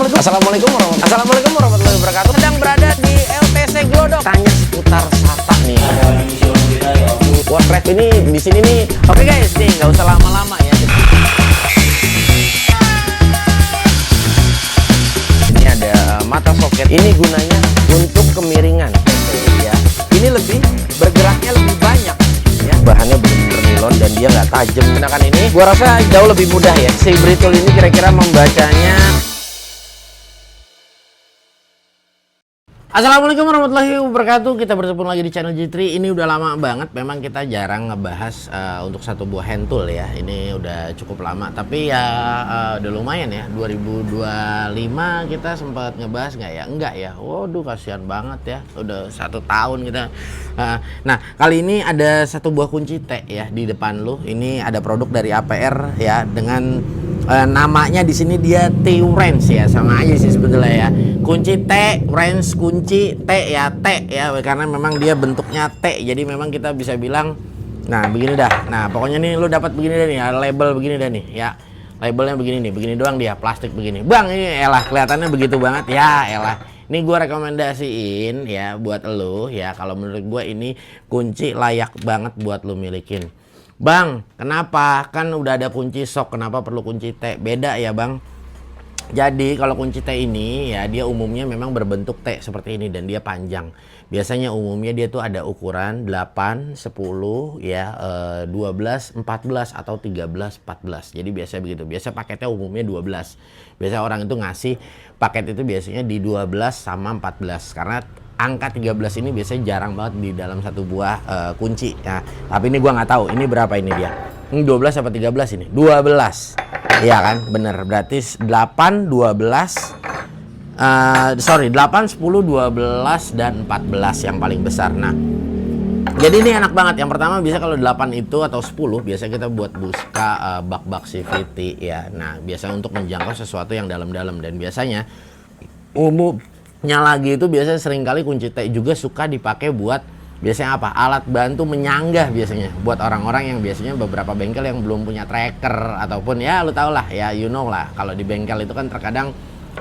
Assalamualaikum warahmatullahi wabarakatuh. Sedang berada di LTC Glodok. Tanya seputar SATA nih. Wordpress ini di sini nih. Oke guys, nih nggak usah lama-lama ya. Ini ada mata soket. Ini gunanya untuk kemiringan. Ya. Ini lebih bergeraknya lebih banyak. Ya. Bahannya benar-benar nilon dan dia nggak tajam. Gunakan ini, gua rasa jauh lebih mudah ya. Si brittle ini kira-kira membacanya. Assalamualaikum warahmatullahi wabarakatuh. Kita bertemu lagi di channel J3. Ini udah lama banget. Memang kita jarang ngebahas untuk satu buah hand tool ya. Ini udah cukup lama. Tapi ya udah lumayan ya. 2025 kita sempat ngebahas nggak ya? Enggak ya. Waduh kasihan banget ya. Udah 1 tahun kita. Nah kali ini ada satu buah kunci T ya di depan lu. Ini ada produk dari APR ya dengan namanya di sini dia T-Wrench ya, sama aja sih sebetulnya ya. Kunci T, wrench, kunci T ya, karena memang dia bentuknya T. Jadi memang kita bisa bilang, nah begini dah. Nah pokoknya nih lu dapat begini dah nih, ya, label begini dah nih ya. Labelnya begini nih, begini doang dia, plastik begini. Bang ini elah kelihatannya begitu banget ya, elah. Ini gua rekomendasiin ya buat lu ya. Kalau menurut gua ini kunci layak banget buat lu milikin. Bang, kenapa? Kan udah ada kunci sok, kenapa perlu kunci T? Beda ya bang. Jadi kalau kunci T ini ya dia umumnya memang berbentuk T seperti ini dan dia panjang. Biasanya umumnya dia tuh ada ukuran 8, 10 ya, 12, 14 atau 13, 14. Jadi biasa begitu. Biasa paketnya umumnya 12. Biasa orang itu ngasih paket itu biasanya di 12 sama 14 karena angka 13 ini biasanya jarang banget di dalam satu buah kunci. Nah, tapi ini gua nggak tahu ini berapa ini dia. Ini 12 apa 13 ini? 12. Iya kan? Bener. Berarti 8, 12 8, 10, 12 dan 14 yang paling besar. Nah, jadi ini enak banget. Yang pertama bisa kalau 8 itu atau 10 biasa kita buat buska bak-bak CVT ya. Nah, biasa untuk menjangkau sesuatu yang dalam-dalam dan biasanya umumnya lagi itu biasanya seringkali kunci T juga suka dipakai buat biasanya apa? Alat bantu menyanggah biasanya buat orang-orang yang biasanya beberapa bengkel yang belum punya tracker ataupun ya lu tau lah ya, you know lah kalau di bengkel itu kan terkadang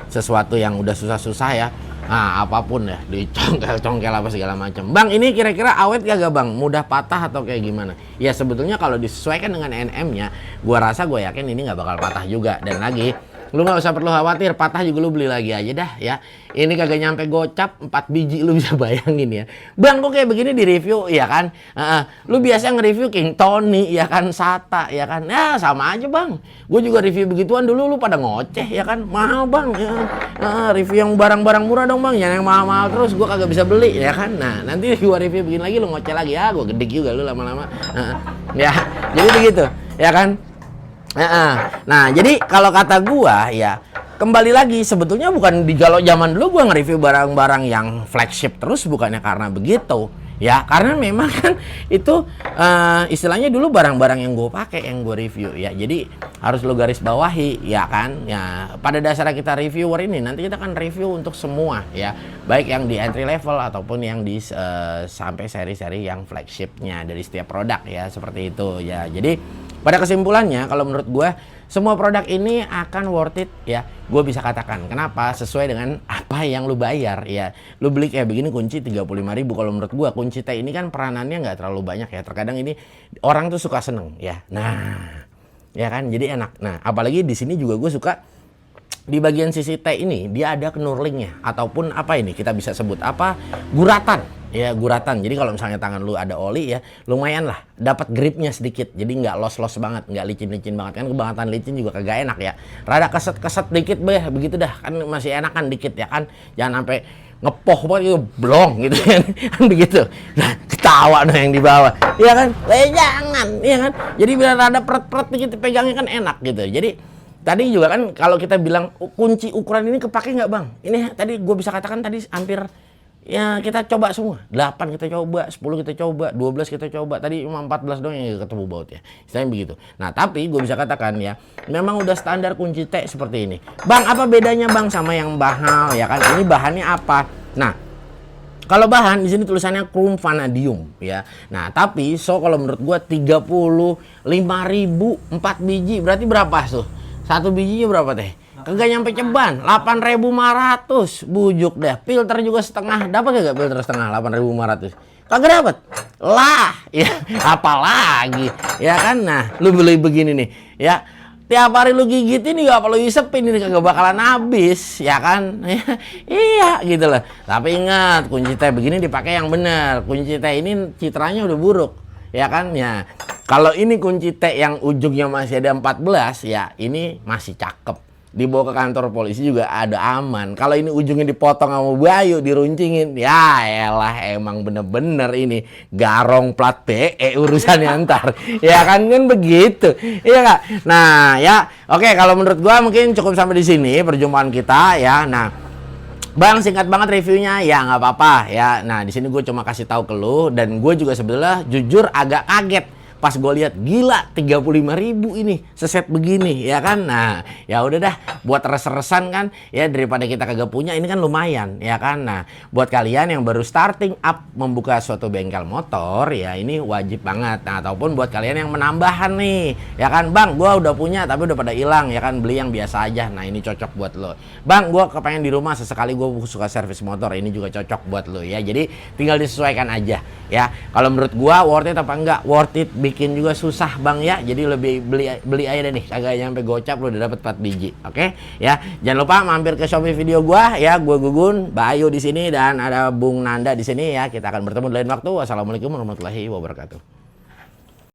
sesuatu yang udah susah-susah ya. Nah, apapun ya, dicongkel-congkel apa segala macam. Bang, ini kira-kira awet kagak bang? Mudah patah atau kayak gimana? Ya sebetulnya kalau disesuaikan dengan NM-nya, gua yakin ini nggak bakal patah juga. Dan lagi lu nggak usah perlu khawatir, patah juga lu beli lagi aja dah ya. Ini kagak nyampe gocap 4 biji lu bisa bayangin ya. Bang kok kayak begini di review ya kan? Lu biasa nge-review King Tony ya kan, SATA ya kan? Ya sama aja bang. Gue juga review begituan dulu lu pada ngoceh ya kan? Mahal bang ya. Review yang barang-barang murah dong bang, jangan yang mahal-mahal terus gue kagak bisa beli ya kan? Nah nanti gue review begini lagi lu ngoceh lagi ya, gue gedik juga lu lama-lama. Ya jadi begitu ya kan? Nah jadi kalau kata gua ya kembali lagi sebetulnya bukan di kalau zaman dulu gua nge-review barang-barang yang flagship terus bukannya karena begitu ya, karena memang kan itu istilahnya dulu barang-barang yang gua pakai yang gua review ya, jadi harus lo garis bawahi ya kan ya. Pada dasarnya kita reviewer ini nanti kita akan review untuk semua ya, baik yang di entry level ataupun yang di sampai seri-seri yang flagshipnya dari setiap produk ya, seperti itu ya. Jadi pada kesimpulannya, kalau menurut gue, semua produk ini akan worth it ya. Gue bisa katakan, kenapa? Sesuai dengan apa yang lu bayar ya. Lu beli kayak begini kunci 35.000. Kalau menurut gue, kunci T ini kan peranannya nggak terlalu banyak ya. Terkadang ini orang tuh suka seneng ya. Nah, ya kan, jadi enak. Nah, apalagi di sini juga gue suka di bagian sisi T ini dia ada knurlingnya ataupun apa ini kita bisa sebut apa, guratan ya, guratan. Jadi kalau misalnya tangan lu ada oli ya lumayan lah dapat gripnya sedikit, jadi nggak los banget, nggak licin banget kan. Kebangetan licin juga kagak enak ya, rada keset dikit begitu dah kan, masih enak kan dikit ya kan, jangan sampai ngepoh banget itu blong gitu kan. Kan begitu. Nah ketawa dong yang di bawah ya kan, jangan ya kan, jadi biar rada peret dikit pegangnya kan enak gitu. Jadi tadi juga kan kalau kita bilang kunci ukuran ini kepake nggak bang? Ini tadi gue bisa katakan tadi hampir ya kita coba semua. 8 kita coba, 10 kita coba, 12 kita coba. Tadi cuma 14 doang yang ketemu bautnya. Istilahnya begitu. Nah tapi gue bisa katakan ya, memang udah standar kunci T seperti ini. Bang apa bedanya bang sama yang mahal ya kan? Ini bahannya apa? Nah kalau bahan di sini tulisannya chrome vanadium ya. Nah tapi kalau menurut gue 35.000 4 biji berarti berapa tuh? Satu bijinya berapa teh? Kagak nyampe ceban, 8.500. Bujuk dah. Filter juga setengah. Dapat gak filter setengah 8.500? Kagak dapat. Lah, ya apalagi. Ya kan? Nah, lu beli begini nih, ya. Tiap hari lu gigitin nih, gak perlu isepin, ini kagak bakalan habis, ya kan? Iya, gitu loh. Tapi ingat, kunci T begini dipakai yang benar. Kunci T ini citranya udah buruk, ya kan? Ya. Kalau ini kunci T yang ujungnya masih ada 14, ya ini masih cakep. Dibawa ke kantor polisi juga ada aman. Kalau ini ujungnya dipotong sama Bayu, diruncingin, ya elah emang bener-bener ini garong plat PE urusannya ntar. Ya kan begitu. Iya nggak? Nah ya, oke, kalau menurut gua mungkin cukup sampai di sini perjumpaan kita ya. Nah, Bang, singkat banget reviewnya, ya nggak apa-apa ya. Nah, di sini gue cuma kasih tahu ke lu, dan gue juga sebenarnya jujur agak kaget pas gue lihat, gila 35.000 ini seset begini, ya kan? Nah, ya udah dah, buat res-resan kan, ya daripada kita kagak punya, ini kan lumayan, ya kan? Nah, buat kalian yang baru starting up membuka suatu bengkel motor, ya ini wajib banget. Nah, ataupun buat kalian yang menambahan nih, ya kan, Bang, gue udah punya tapi udah pada hilang, ya kan, beli yang biasa aja. Nah, ini cocok buat lo. Bang, gue kepengen di rumah sesekali gue suka servis motor, ini juga cocok buat lo ya. Jadi tinggal disesuaikan aja, ya. Kalau menurut gue worth it apa enggak? Worth it, bikin juga susah Bang ya. Jadi lebih beli aja deh nih, kagak nyampe gocap lu udah dapat 4 biji. Oke? Ya, jangan lupa mampir ke Shopee Video gua ya. Gua Gugun, Bayu di sini, dan ada Bung Nanda di sini ya. Kita akan bertemu di lain waktu. Wassalamualaikum warahmatullahi wabarakatuh.